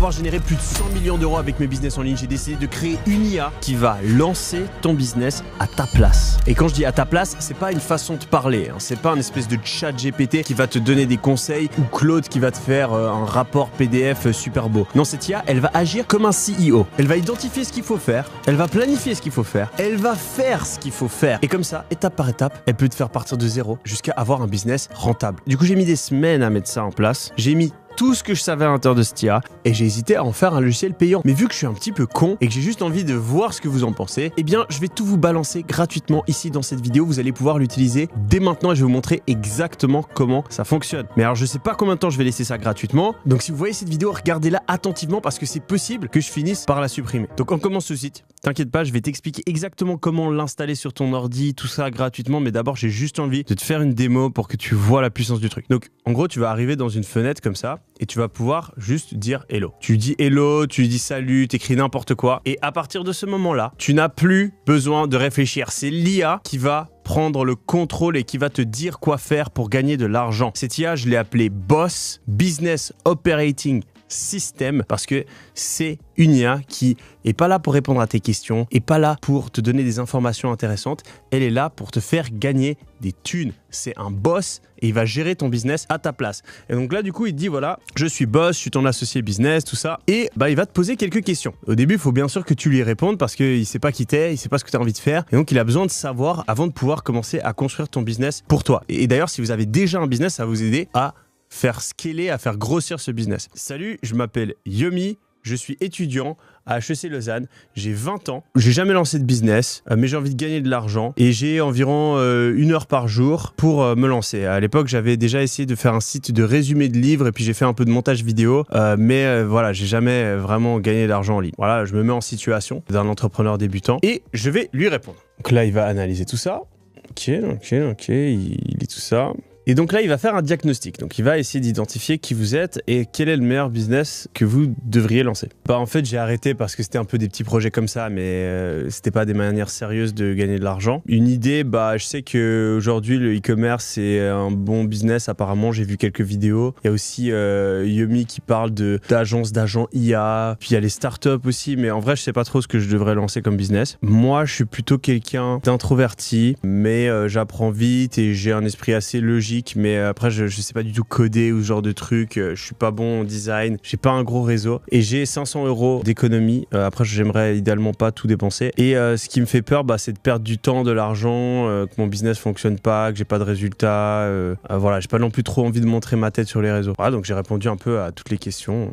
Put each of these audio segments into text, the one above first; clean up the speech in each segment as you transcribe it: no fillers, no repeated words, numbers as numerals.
avoir généré plus de 100 millions d'euros avec mes business en ligne, j'ai décidé de créer une IA qui va lancer ton business à ta place. Et quand je dis à ta place, c'est pas une façon de parler, hein. C'est pas un espèce de chat GPT qui va te donner des conseils ou Claude qui va te faire un rapport PDF super beau. Non, cette IA, elle va agir comme un CEO. Elle va identifier ce qu'il faut faire, elle va planifier ce qu'il faut faire, elle va faire ce qu'il faut faire. Et comme ça, étape par étape, elle peut te faire partir de zéro jusqu'à avoir un business rentable. Du coup, j'ai mis des semaines à mettre ça en place. J'ai mis tout ce que je savais à l'intérieur de cette IA et j'ai hésité à en faire un logiciel payant. Mais vu que je suis un petit peu con et que j'ai juste envie de voir ce que vous en pensez, eh bien je vais tout vous balancer gratuitement ici dans cette vidéo. Vous allez pouvoir l'utiliser dès maintenant et je vais vous montrer exactement comment ça fonctionne. Mais alors je sais pas combien de temps je vais laisser ça gratuitement. Donc si vous voyez cette vidéo, regardez-la attentivement parce que c'est possible que je finisse par la supprimer. Donc on commence tout de suite. T'inquiète pas, je vais t'expliquer exactement comment l'installer sur ton ordi, tout ça gratuitement. Mais d'abord j'ai juste envie de te faire une démo pour que tu vois la puissance du truc. Donc en gros tu vas arriver dans une fenêtre comme ça et tu vas pouvoir juste dire hello. Tu dis hello, tu dis salut, t'écris n'importe quoi. Et à partir de ce moment-là, tu n'as plus besoin de réfléchir. C'est l'IA qui va prendre le contrôle et qui va te dire quoi faire pour gagner de l'argent. Cette IA, je l'ai appelée BOSS, Business Operating System, parce que c'est une IA qui est pas là pour répondre à tes questions, et pas là pour te donner des informations intéressantes, elle est là pour te faire gagner des thunes. C'est un boss et il va gérer ton business à ta place. Et donc là du coup il te dit voilà, je suis boss, je suis ton associé business, tout ça, et bah il va te poser quelques questions. Au début il faut bien sûr que tu lui répondes parce qu'il sait pas qui t'es, il sait pas ce que tu as envie de faire, et donc il a besoin de savoir avant de pouvoir commencer à construire ton business pour toi. Et d'ailleurs si vous avez déjà un business, ça va vous aider à faire scaler, à faire grossir ce business. Salut, je m'appelle Yomi, je suis étudiant à HEC Lausanne, j'ai 20 ans, j'ai jamais lancé de business, mais j'ai envie de gagner de l'argent et j'ai environ 1 heure par jour pour me lancer. À l'époque, j'avais déjà essayé de faire un site de résumé de livres et puis j'ai fait un peu de montage vidéo, mais voilà, j'ai jamais vraiment gagné d'argent en ligne. Voilà, je me mets en situation d'un entrepreneur débutant et je vais lui répondre. Donc là, il va analyser tout ça. Ok, il lit tout ça. Et donc là, il va faire un diagnostic. Donc il va essayer d'identifier qui vous êtes et quel est le meilleur business que vous devriez lancer. Bah en fait, j'ai arrêté parce que c'était un peu des petits projets comme ça, mais c'était pas des manières sérieuses de gagner de l'argent. Une idée, bah je sais qu'aujourd'hui, le e-commerce, c'est un bon business. Apparemment, j'ai vu quelques vidéos. Il y a aussi Yomi qui parle d'agents IA. Puis il y a les startups aussi, mais en vrai, je sais pas trop ce que je devrais lancer comme business. Moi, je suis plutôt quelqu'un d'introverti, mais j'apprends vite et j'ai un esprit assez logique. Mais après je sais pas du tout coder ou ce genre de truc, je suis pas bon en design, j'ai pas un gros réseau et j'ai 500 € d'économie. Après j'aimerais idéalement pas tout dépenser et ce qui me fait peur c'est de perdre du temps, de l'argent, que mon business fonctionne pas, que j'ai pas de résultats, voilà, j'ai pas non plus trop envie de montrer ma tête sur les réseaux. Voilà, donc j'ai répondu un peu à toutes les questions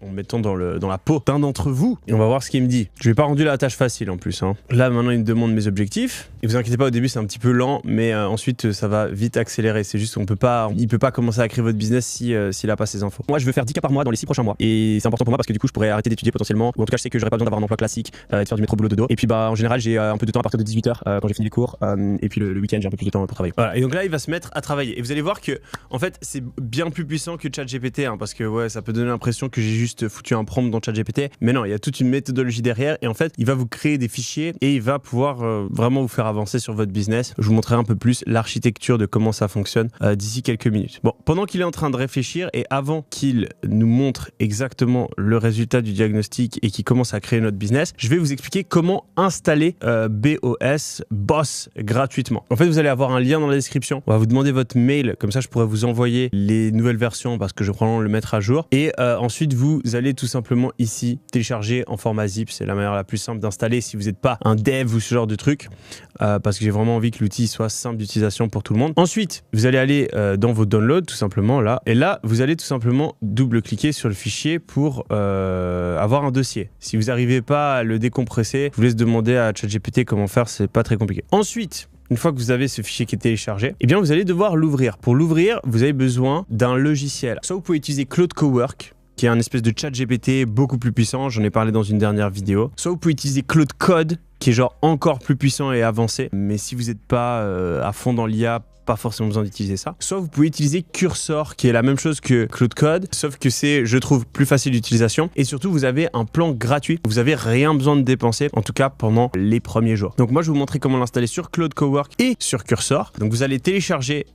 en me mettant dans la peau d'un d'entre vous et on va voir ce qu'il me dit. Je lui ai pas rendu la tâche facile en plus, hein. Là maintenant il me demande mes objectifs et vous inquiétez pas, au début c'est un petit peu lent mais ensuite ça va vite accélérer. C'est juste il peut pas commencer à créer votre business s'il a pas ces infos. Moi je veux faire 10 cas par mois dans les 6 prochains mois et c'est important pour moi parce que du coup je pourrais arrêter d'étudier potentiellement, ou en tout cas je sais que j'aurais pas besoin d'avoir un emploi classique et de faire du métro boulot dodo. Et puis en général j'ai un peu de temps à partir de 18h quand j'ai fini les cours et puis le week-end j'ai un peu plus de temps pour travailler. Voilà, et donc là il va se mettre à travailler et vous allez voir que en fait c'est bien plus puissant que ChatGPT, hein, parce que ouais ça peut donner l'impression que j'ai juste foutu un prompt dans ChatGPT, mais non, il y a toute une méthodologie derrière et en fait il va vous créer des fichiers et il va pouvoir vraiment vous faire avancer sur votre business. Je vous montrerai un peu plus l'architecture de comment ça fonctionne d'ici quelques minutes. Bon, pendant qu'il est en train de réfléchir et avant qu'il nous montre exactement le résultat du diagnostic et qu'il commence à créer notre business, je vais vous expliquer comment installer BOSS gratuitement. En fait vous allez avoir un lien dans la description, on va vous demander votre mail, comme ça je pourrai vous envoyer les nouvelles versions parce que je vais probablement le mettre à jour et ensuite vous allez tout simplement ici télécharger en format zip. C'est la manière la plus simple d'installer si vous n'êtes pas un dev ou ce genre de truc, parce que j'ai vraiment envie que l'outil soit simple d'utilisation pour tout le monde. Ensuite vous allez aller dans vos downloads tout simplement là, et là vous allez tout simplement double-cliquer sur le fichier pour avoir un dossier. Si vous n'arrivez pas à le décompresser, je vous laisse demander à ChatGPT comment faire, c'est pas très compliqué. Ensuite, une fois que vous avez ce fichier qui est téléchargé, eh bien vous allez devoir l'ouvrir. Pour l'ouvrir, vous avez besoin d'un logiciel. Soit vous pouvez utiliser Claude Cowork, qui est un espèce de chat GPT beaucoup plus puissant, j'en ai parlé dans une dernière vidéo. Soit vous pouvez utiliser Claude Code, qui est genre encore plus puissant et avancé, mais si vous n'êtes pas à fond dans l'IA, pas forcément besoin d'utiliser ça. Soit vous pouvez utiliser Cursor, qui est la même chose que Claude Code, sauf que c'est, je trouve, plus facile d'utilisation. Et surtout, vous avez un plan gratuit. Vous n'avez rien besoin de dépenser, en tout cas pendant les premiers jours. Donc moi, je vais vous montrer comment l'installer sur Claude Cowork et sur Cursor. Donc vous allez télécharger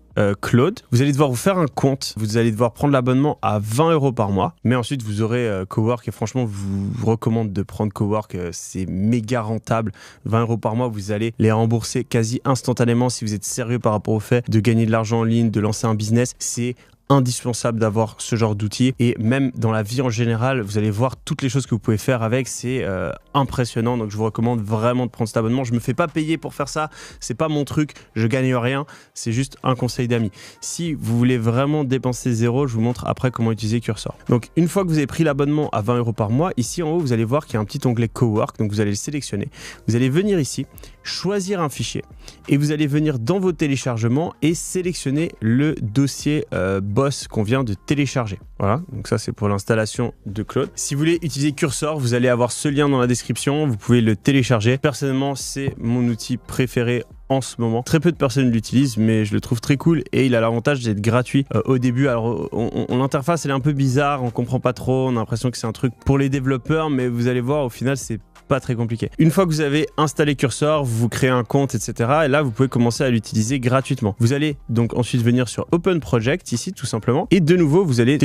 Claude. Vous allez devoir vous faire un compte. Vous allez devoir prendre l'abonnement à 20 € par mois. Mais ensuite, vous aurez Cowork. Et franchement, je vous recommande de prendre Cowork. C'est méga rentable. 20 € par mois, vous allez les rembourser quasi instantanément si vous êtes sérieux par rapport au fait de gagner de l'argent en ligne, de lancer un business. C'est indispensable d'avoir ce genre d'outils, et même dans la vie en général, vous allez voir toutes les choses que vous pouvez faire avec, c'est impressionnant. Donc je vous recommande vraiment de prendre cet abonnement. Je me fais pas payer pour faire ça, c'est pas mon truc, je gagne rien, c'est juste un conseil d'amis. Si vous voulez vraiment dépenser zéro, je vous montre après comment utiliser Cursor. Donc une fois que vous avez pris l'abonnement à 20 € par mois, ici en haut vous allez voir qu'il y a un petit onglet Cowork, donc vous allez le sélectionner, vous allez venir ici, choisir un fichier, et vous allez venir dans vos téléchargements et sélectionner le dossier Boss qu'on vient de télécharger. Voilà, donc ça c'est pour l'installation de Claude. Si vous voulez utiliser Cursor, vous allez avoir ce lien dans la description, vous pouvez le télécharger. Personnellement, c'est mon outil préféré en ce moment. Très peu de personnes l'utilisent, mais je le trouve très cool et il a l'avantage d'être gratuit au début. Alors l'interface elle est un peu bizarre, on comprend pas trop, on a l'impression que c'est un truc pour les développeurs, mais vous allez voir, au final c'est pas très compliqué. Une fois que vous avez installé Cursor, vous créez un compte, etc. Et là, vous pouvez commencer à l'utiliser gratuitement. Vous allez donc ensuite venir sur Open Project, ici, tout simplement. Et de nouveau, vous allez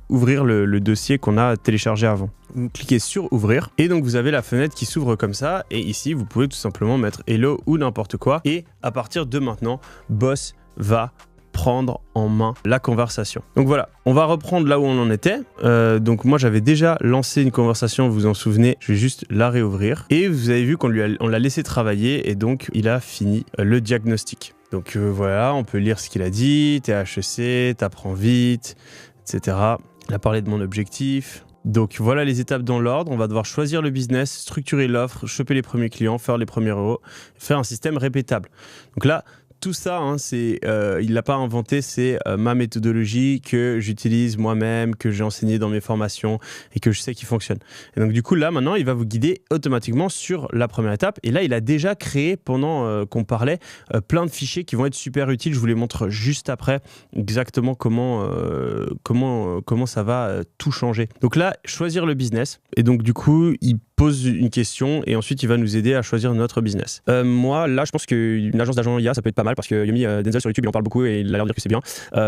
ouvrir le dossier qu'on a téléchargé avant. Vous cliquez sur Ouvrir. Et donc, vous avez la fenêtre qui s'ouvre comme ça. Et ici, vous pouvez tout simplement mettre Hello ou n'importe quoi. Et à partir de maintenant, Boss va prendre en main la conversation. Donc voilà, on va reprendre là où on en était. Donc moi j'avais déjà lancé une conversation, vous vous en souvenez, je vais juste la réouvrir. Et vous avez vu qu'on l'a laissé travailler et donc il a fini le diagnostic. Donc voilà, on peut lire ce qu'il a dit, t'es HEC, t'apprends vite, etc. Il a parlé de mon objectif. Donc voilà les étapes dans l'ordre, on va devoir choisir le business, structurer l'offre, choper les premiers clients, faire les premiers euros, faire un système répétable. Donc là, tout ça, hein, il l'a pas inventé, c'est ma méthodologie que j'utilise moi-même, que j'ai enseignée dans mes formations et que je sais qui fonctionne. Et donc du coup, là, maintenant, il va vous guider automatiquement sur la première étape. Et là, il a déjà créé, pendant qu'on parlait, plein de fichiers qui vont être super utiles. Je vous les montre juste après exactement comment ça va tout changer. Donc là, choisir le business. Et donc du coup, il pose une question et ensuite il va nous aider à choisir notre business. Moi là je pense qu'une agence d'agent IA ça peut être pas mal parce que Yomi Denzel sur YouTube il en parle beaucoup et il a l'air de dire que c'est bien,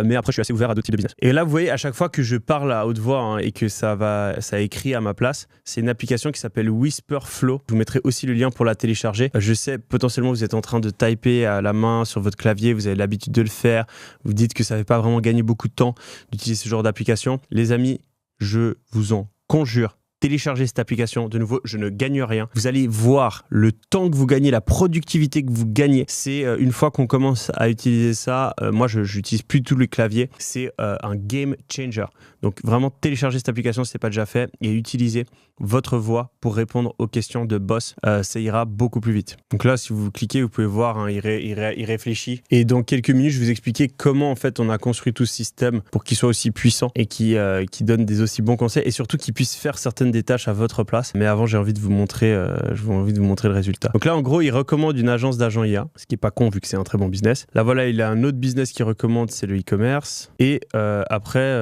mais après je suis assez ouvert à d'autres types de business. Et là vous voyez à chaque fois que je parle à haute voix hein, et que ça écrit à ma place, c'est une application qui s'appelle Whisperflow. Je vous mettrai aussi le lien pour la télécharger. Je sais potentiellement vous êtes en train de typer à la main sur votre clavier, vous avez l'habitude de le faire, vous dites que ça ne fait pas vraiment gagner beaucoup de temps d'utiliser ce genre d'application. Les amis, je vous en conjure, téléchargez cette application. De nouveau, je ne gagne rien. Vous allez voir le temps que vous gagnez, la productivité que vous gagnez. C'est une fois qu'on commence à utiliser ça, moi je n'utilise plus tous les claviers. C'est un game changer. Donc vraiment téléchargez cette application si ce n'est pas déjà fait et utilisez votre voix pour répondre aux questions de Boss. Ça ira beaucoup plus vite. Donc là, si vous cliquez, vous pouvez voir, hein, il réfléchit. Et dans quelques minutes, je vais vous expliquer comment en fait on a construit tout ce système pour qu'il soit aussi puissant et qui donne des aussi bons conseils et surtout qu'il puisse faire certaines des tâches à votre place. Mais avant, j'ai envie de vous montrer, le résultat. Donc là, en gros, il recommande une agence d'agent IA, ce qui est pas con vu que c'est un très bon business. Là, voilà, il a un autre business qu'il recommande, c'est le e-commerce. Et après,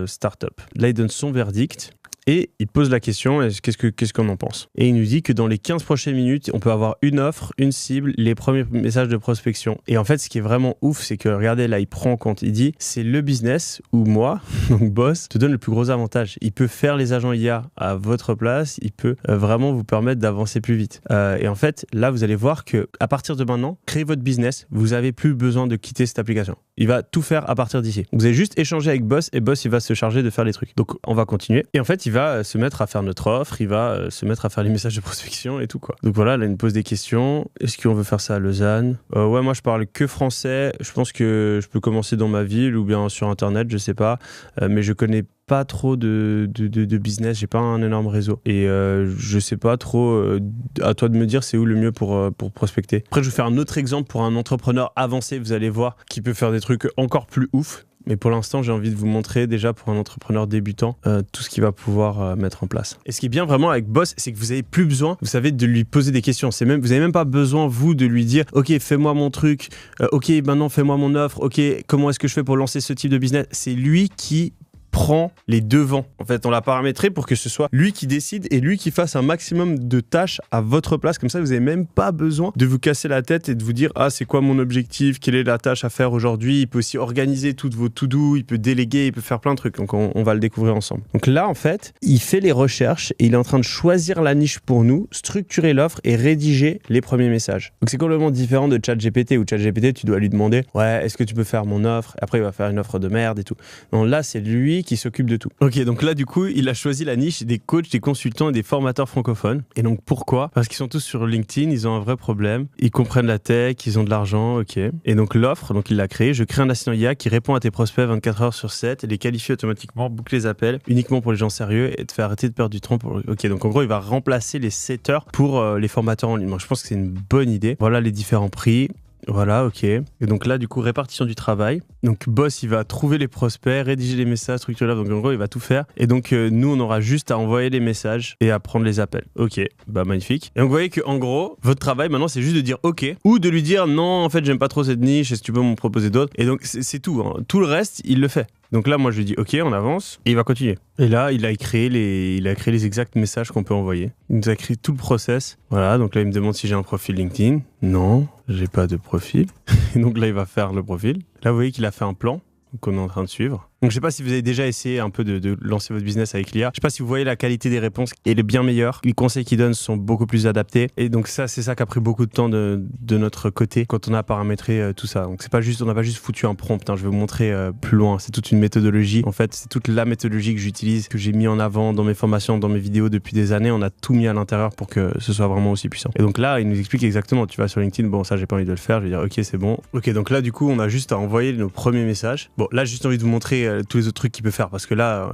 startup. Là, il donne son verdict. Et il pose la question, qu'est-ce qu'on en pense? Et il nous dit que dans les 15 prochaines minutes, on peut avoir une offre, une cible, les premiers messages de prospection. Et en fait, ce qui est vraiment ouf, c'est que, regardez, là, il prend en compte, il dit, c'est le business où moi, donc Boss, te donne le plus gros avantage. Il peut faire les agents IA à votre place, il peut vraiment vous permettre d'avancer plus vite. Et en fait, là, vous allez voir que à partir de maintenant, créez votre business, vous n'avez plus besoin de quitter cette application. Il va tout faire à partir d'ici. Vous allez juste échanger avec Boss et Boss, il va se charger de faire les trucs. Donc, on va continuer. Et en fait, il va se mettre à faire notre offre, il va se mettre à faire les messages de prospection et tout quoi. Donc voilà, là il me pose des questions. Est-ce qu'on veut faire ça à Lausanne? Ouais, moi je parle que français. Je pense que je peux commencer dans ma ville ou bien sur internet, je sais pas. Mais je connais pas trop de business, j'ai pas un énorme réseau. Et je sais pas trop, à toi de me dire c'est où le mieux pour prospecter. Après je vais faire un autre exemple pour un entrepreneur avancé, vous allez voir, qui peut faire des trucs encore plus ouf. Mais pour l'instant, j'ai envie de vous montrer déjà pour un entrepreneur débutant tout ce qu'il va pouvoir mettre en place. Et ce qui est bien vraiment avec Boss, c'est que vous n'avez plus besoin, vous savez, de lui poser des questions. Vous n'avez même pas besoin, vous, de lui dire « Ok, fais-moi mon truc. Ok, maintenant, fais-moi mon offre. Ok, comment est-ce que je fais pour lancer ce type de business ?» C'est lui qui prend les devants. En fait, on l'a paramétré pour que ce soit lui qui décide et lui qui fasse un maximum de tâches à votre place. Comme ça, vous n'avez même pas besoin de vous casser la tête et de vous dire « Ah, c'est quoi mon objectif? Quelle est la tâche à faire aujourd'hui ?» Il peut aussi organiser toutes vos to-do, il peut déléguer, il peut faire plein de trucs. Donc, on va le découvrir ensemble. Donc là, en fait, il fait les recherches et il est en train de choisir la niche pour nous, structurer l'offre et rédiger les premiers messages. Donc, c'est complètement différent de ChatGPT où ChatGPT, tu dois lui demander « Ouais, est-ce que tu peux faire mon offre ?» Après, il va faire une offre de merde et tout. Non, là, c'est lui qui s'occupe de tout. Ok, donc là, du coup, il a choisi la niche des coachs, des consultants et des formateurs francophones. Et donc, pourquoi? Parce qu'ils sont tous sur LinkedIn, ils ont un vrai problème. Ils comprennent la tech, ils ont de l'argent, ok. Et donc, l'offre, donc il l'a créée. Je crée un assistant IA qui répond à tes prospects 24 heures sur 7 et les qualifie automatiquement, boucle les appels uniquement pour les gens sérieux et te fait arrêter de perdre du temps. Ok, donc en gros, il va remplacer les setters pour les formateurs en ligne. Moi, je pense que c'est une bonne idée. Voilà les différents prix. Voilà, ok. Et donc là, du coup, répartition du travail. Donc, boss, il va trouver les prospects, rédiger les messages, structurer l'offre. Donc, en gros, il va tout faire. Et donc, nous, on aura juste à envoyer les messages et à prendre les appels. Ok, bah magnifique. Et donc, vous voyez qu'en gros, votre travail, maintenant, c'est juste de dire ok ou de lui dire non, en fait, j'aime pas trop cette niche, est-ce que tu peux m'en proposer d'autres? Et donc, c'est tout. Hein. Tout le reste, il le fait. Donc là, moi, je lui dis ok, on avance et il va continuer. Et là, il a créé les exacts messages qu'on peut envoyer. Il nous a créé tout le process. Voilà, donc là, il me demande si j'ai un profil LinkedIn. Non, j'ai pas de profil. Et donc là, il va faire le profil. Là, vous voyez qu'il a fait un plan qu'on est en train de suivre. Donc je sais pas si vous avez déjà essayé un peu de lancer votre business avec l'IA. Je sais pas si vous voyez la qualité des réponses, elle est bien meilleure. Les conseils qu'il donne sont beaucoup plus adaptés. Et donc ça, c'est ça qui a pris beaucoup de temps de notre côté quand on a paramétré tout ça. Donc c'est pas juste, on n'a pas juste foutu un prompt. Hein, je vais vous montrer plus loin. C'est toute une méthodologie. En fait, c'est toute la méthodologie que j'utilise, que j'ai mis en avant dans mes formations, dans mes vidéos depuis des années. On a tout mis à l'intérieur pour que ce soit vraiment aussi puissant. Et donc là, il nous explique exactement. Tu vas sur LinkedIn, bon ça j'ai pas envie de le faire. Je vais dire ok c'est bon. Ok donc là du coup on a juste à envoyer nos premiers messages. Bon là j'ai juste envie de vous montrer tous les autres trucs qu'il peut faire parce que là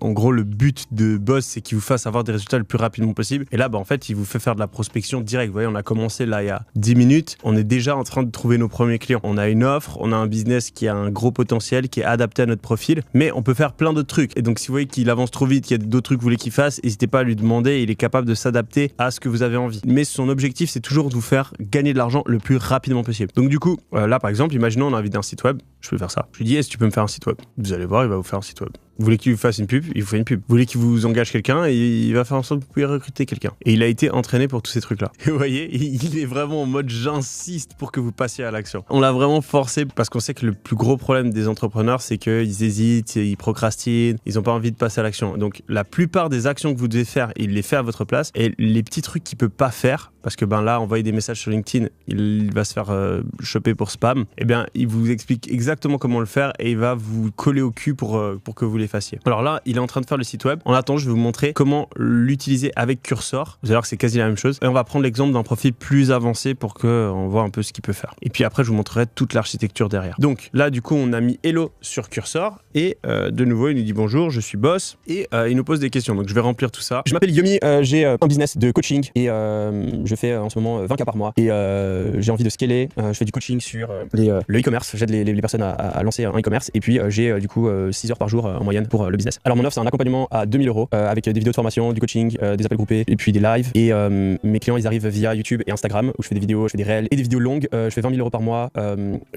en gros le but de Boss c'est qu'il vous fasse avoir des résultats le plus rapidement possible et là en fait il vous fait faire de la prospection directe. Vous voyez on a commencé là il y a 10 minutes, on est déjà en train de trouver nos premiers clients. On a une offre, on a un business qui a un gros potentiel, qui est adapté à notre profil, mais on peut faire plein d'autres trucs et donc si vous voyez qu'il avance trop vite, qu'il y a d'autres trucs que vous voulez qu'il fasse, n'hésitez pas à lui demander, il est capable de s'adapter à ce que vous avez envie. Mais son objectif c'est toujours de vous faire gagner de l'argent le plus rapidement possible. Donc du coup là par exemple imaginons on a envie d'un site web, je peux faire ça. Je lui dis est-ce que tu peux me faire un site web? Vous allez voir il va vous faire un site web. Vous voulez qu'il vous fasse une pub, il vous fait une pub. Vous voulez qu'il vous engage quelqu'un et il va faire en sorte que vous pouvez recruter quelqu'un. Et il a été entraîné pour tous ces trucs-là. Et vous voyez, il est vraiment en mode j'insiste pour que vous passiez à l'action. On l'a vraiment forcé parce qu'on sait que le plus gros problème des entrepreneurs, c'est qu'ils hésitent, ils procrastinent, ils n'ont pas envie de passer à l'action. Donc la plupart des actions que vous devez faire, il les fait à votre place. Et les petits trucs qu'il peut pas faire, parce que là, envoyer des messages sur LinkedIn, il va se faire choper pour spam. Eh bien, il vous explique exactement comment le faire et il va vous coller au cul pour que vous les fassiez. Alors là, il est en train de faire le site web. En attendant, je vais vous montrer comment l'utiliser avec Cursor. Vous allez voir que c'est quasi la même chose. Et on va prendre l'exemple d'un profil plus avancé pour qu'on voit un peu ce qu'il peut faire. Et puis après, je vous montrerai toute l'architecture derrière. Donc là, du coup, on a mis Hello sur Cursor et de nouveau, il nous dit bonjour, je suis Boss et il nous pose des questions. Donc je vais remplir tout ça. Je m'appelle Yomi, j'ai un business de coaching et je fais en ce moment 20 cas par mois et j'ai envie de scaler. Je fais du coaching sur le e-commerce. J'aide les personnes à lancer un e-commerce et puis j'ai du coup 6 heures par jour en moyenne pour le business. Alors mon offre c'est un accompagnement à 2000 € avec des vidéos de formation, du coaching, des appels groupés et puis des lives et mes clients ils arrivent via YouTube et Instagram où je fais des vidéos, je fais des réels et des vidéos longues. Je fais 20 000 € par mois.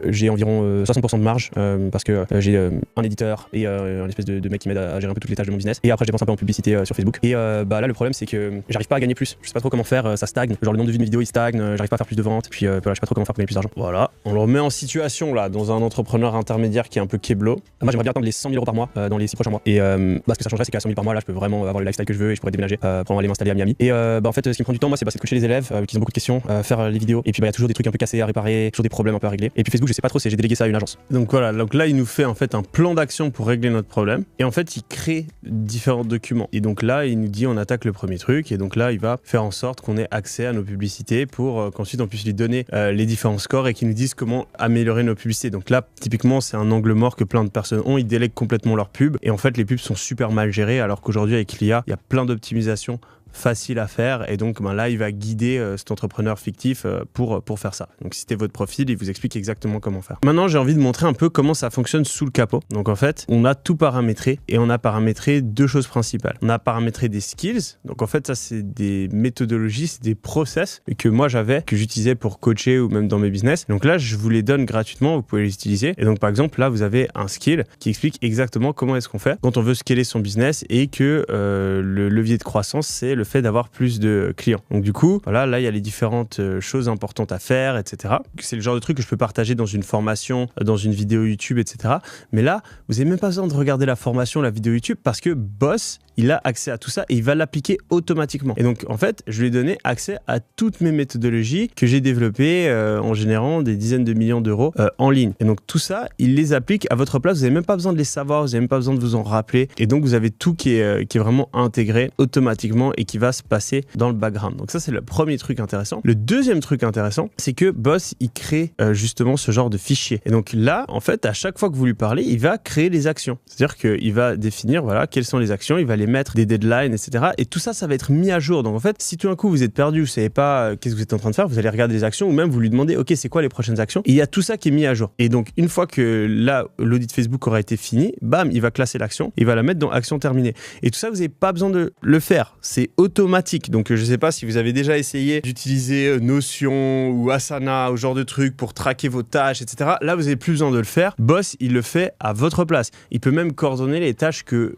J'ai environ 60% de marge parce que j'ai un éditeur et un espèce de mec qui m'aide à gérer un peu toutes les tâches de mon business et après je dépense un peu en publicité sur Facebook et là le problème c'est que j'arrive pas à gagner plus. Je sais pas trop comment faire, ça stagne. Genre le nombre de vues de mes vidéos il stagne, j'arrive pas à faire plus de ventes puis voilà, je sais pas trop comment faire pour gagner plus d'argent. Voilà, on le remet en situation là dans un entrepreneur intermédiaire qui est un peu keblo. Moi j'aimerais bien atteindre les 100 000 € par mois dans les 6 prochains mois et ce que ça changerait c'est qu'à 100 000 par mois là je peux vraiment avoir le lifestyle que je veux et je pourrais déménager pour aller m'installer à Miami et en fait ce qui me prend du temps moi c'est de coacher les élèves qui ont beaucoup de questions, faire les vidéos et puis il y a toujours des trucs un peu cassés à réparer, toujours des problèmes un peu à régler et puis Facebook je sais pas trop, j'ai délégué ça à une agence. Donc voilà, donc là il nous fait en fait un plan d'action pour régler notre problème et en fait il crée différents documents et donc là il nous dit on attaque le premier truc et donc là il va faire en sorte qu'on ait accès à nos publicités pour qu'ensuite on puisse lui donner les différents scores et qu'il nous dise comment améliorer nos publicités. Donc là typiquement c'est un angle mort que plein de personnes ont, ils délèguent complètement leurs pubs et en fait les pubs sont super mal gérées alors qu'aujourd'hui avec l'IA il y a plein d'optimisations facile à faire. Et donc là, il va guider cet entrepreneur fictif pour faire ça. Donc si c'était votre profil, il vous explique exactement comment faire. Maintenant, j'ai envie de montrer un peu comment ça fonctionne sous le capot. Donc en fait, on a tout paramétré et on a paramétré deux choses principales. On a paramétré des skills. Donc en fait, ça, c'est des méthodologies, c'est des process que moi j'avais, que j'utilisais pour coacher ou même dans mes business. Donc là, je vous les donne gratuitement, vous pouvez les utiliser. Et donc par exemple, là, vous avez un skill qui explique exactement comment est-ce qu'on fait quand on veut scaler son business et que le levier de croissance, c'est le fait d'avoir plus de clients. Donc du coup, voilà, là, il y a les différentes choses importantes à faire, etc. C'est le genre de truc que je peux partager dans une formation, dans une vidéo YouTube, etc. Mais là, vous n'avez même pas besoin de regarder la formation, la vidéo YouTube, parce que Boss, il a accès à tout ça et il va l'appliquer automatiquement. Et donc, en fait, je lui ai donné accès à toutes mes méthodologies que j'ai développées en générant des dizaines de millions d'euros en ligne. Et donc, tout ça, il les applique à votre place. Vous n'avez même pas besoin de les savoir, vous n'avez même pas besoin de vous en rappeler. Et donc, vous avez tout qui est vraiment intégré automatiquement et qui va se passer dans le background. Donc ça, c'est le premier truc intéressant. Le deuxième truc intéressant, c'est que Boss, il crée justement ce genre de fichier. Et donc là, en fait, à chaque fois que vous lui parlez, il va créer les actions. C'est-à-dire qu'il va définir, voilà, quelles sont les actions, il va les mettre des deadlines, etc. Et tout ça, ça va être mis à jour. Donc en fait, si tout d'un coup vous êtes perdu, vous savez pas qu'est-ce que vous êtes en train de faire, vous allez regarder les actions ou même vous lui demandez, ok, c'est quoi les prochaines actions? Et il y a tout ça qui est mis à jour. Et donc une fois que là, l'audit Facebook aura été fini, bam, il va classer l'action, il va la mettre dans action terminée. Et tout ça, vous n'avez pas besoin de le faire. C'est automatique. Donc je sais pas si vous avez déjà essayé d'utiliser Notion ou Asana ou ce genre de trucs pour traquer vos tâches, etc. Là, vous n'avez plus besoin de le faire. Boss, il le fait à votre place. Il peut même coordonner les tâches que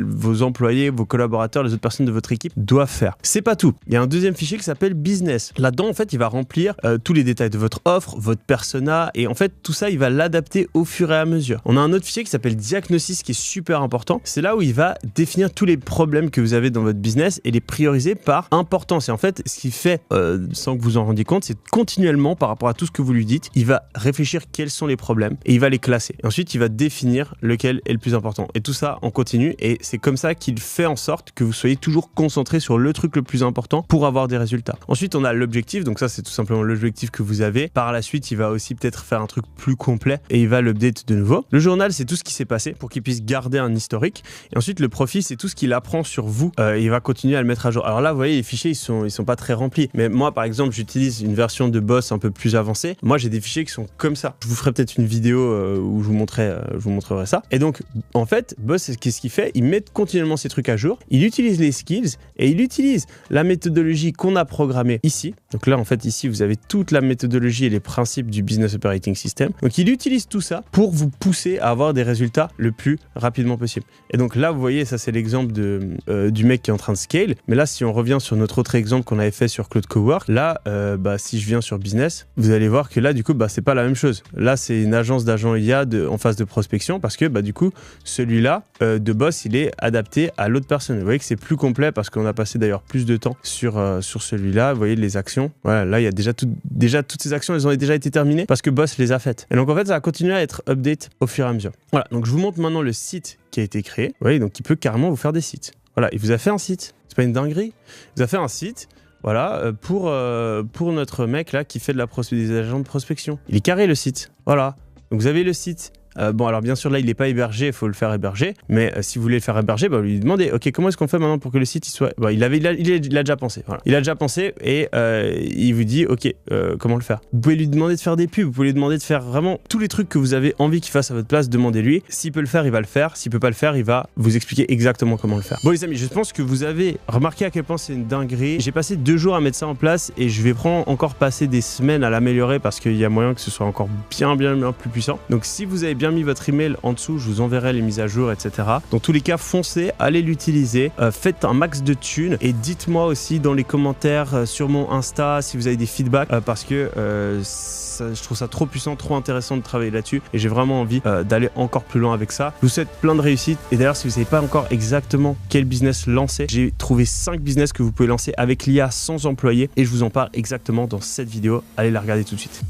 vos employés, vos collaborateurs, les autres personnes de votre équipe doivent faire. C'est pas tout. Il y a un deuxième fichier qui s'appelle Business. Là-dedans, en fait, il va remplir tous les détails de votre offre, votre persona, et en fait, tout ça, il va l'adapter au fur et à mesure. On a un autre fichier qui s'appelle Diagnosis qui est super important. C'est là où il va définir tous les problèmes que vous avez dans votre business et les prioriser par importance. Et en fait, ce qu'il fait, sans que vous en rendiez compte, c'est continuellement, par rapport à tout ce que vous lui dites, il va réfléchir quels sont les problèmes et il va les classer. Et ensuite, il va définir lequel est le plus important. Et tout ça en continu. Et c'est comme ça qu'il fait en sorte que vous soyez toujours concentré sur le truc le plus important pour avoir des résultats. Ensuite, on a l'objectif. Donc ça, c'est tout simplement l'objectif que vous avez. Par la suite, il va aussi peut-être faire un truc plus complet et il va l'update de nouveau. Le journal, c'est tout ce qui s'est passé pour qu'il puisse garder un historique. Et ensuite, le profil, c'est tout ce qu'il apprend sur vous. Il va continuer à le mettre à jour. Alors là, vous voyez, les fichiers, ils sont pas très remplis. Mais moi, par exemple, j'utilise une version de Boss un peu plus avancée. Moi, j'ai des fichiers qui sont comme ça. Je vous ferai peut-être une vidéo où je vous montrerai ça. Et donc, en fait, Boss, qu'est-ce qu'il fait? Il met continuellement ces trucs à jour. Il utilise les skills et il utilise la méthodologie qu'on a programmée ici. Donc là, en fait, ici, vous avez toute la méthodologie et les principes du Business Operating System. Donc, il utilise tout ça pour vous pousser à avoir des résultats le plus rapidement possible. Et donc là, vous voyez, ça, c'est l'exemple du mec qui est en train de scale. Mais là, si on revient sur notre autre exemple qu'on avait fait sur Cloud Cowork, là, si je viens sur Business, vous allez voir que là, du coup, c'est pas la même chose. Là, c'est une agence d'agents IA en phase de prospection parce que, du coup, celui-là, de Boss, il est adapté à l'autre personne. Vous voyez que c'est plus complet parce qu'on a passé d'ailleurs plus de temps sur celui-là. Vous voyez les actions. Voilà, là, il y a déjà toutes ces actions, elles ont déjà été terminées parce que Boss les a faites. Et donc, en fait, ça va continuer à être update au fur et à mesure. Voilà, donc je vous montre maintenant le site qui a été créé. Vous voyez, donc il peut carrément vous faire des sites. Voilà, il vous a fait un site. C'est pas une dinguerie. Il vous a fait un site. Voilà, pour notre mec là qui fait des agents de prospection. Il est carré le site. Voilà. Donc vous avez le site. Alors bien sûr là il n'est pas hébergé, il faut le faire héberger, mais si vous voulez le faire héberger, vous lui demandez ok, comment est-ce qu'on fait maintenant pour que le site il soit... il a déjà pensé, voilà. Il a déjà pensé et il vous dit ok, comment le faire. Vous pouvez lui demander de faire des pubs, vous pouvez lui demander de faire vraiment tous les trucs que vous avez envie qu'il fasse à votre place, demandez-lui. S'il peut le faire, il va le faire. S'il peut pas le faire, il va vous expliquer exactement comment le faire. Bon les amis, je pense que vous avez remarqué à quel point c'est une dinguerie. J'ai passé 2 jours à mettre ça en place et je vais encore passer des semaines à l'améliorer parce qu'il y a moyen que ce soit encore bien plus puissant. Donc si vous avez bien mis votre email en dessous, je vous enverrai les mises à jour, etc. Dans tous les cas, foncez, allez l'utiliser, faites un max de thunes et dites-moi aussi dans les commentaires sur mon Insta si vous avez des feedbacks parce que je trouve ça trop puissant, trop intéressant de travailler là-dessus et j'ai vraiment envie d'aller encore plus loin avec ça. Je vous souhaite plein de réussite et d'ailleurs si vous ne savez pas encore exactement quel business lancer, j'ai trouvé 5 business que vous pouvez lancer avec l'IA sans employé et je vous en parle exactement dans cette vidéo. Allez la regarder tout de suite.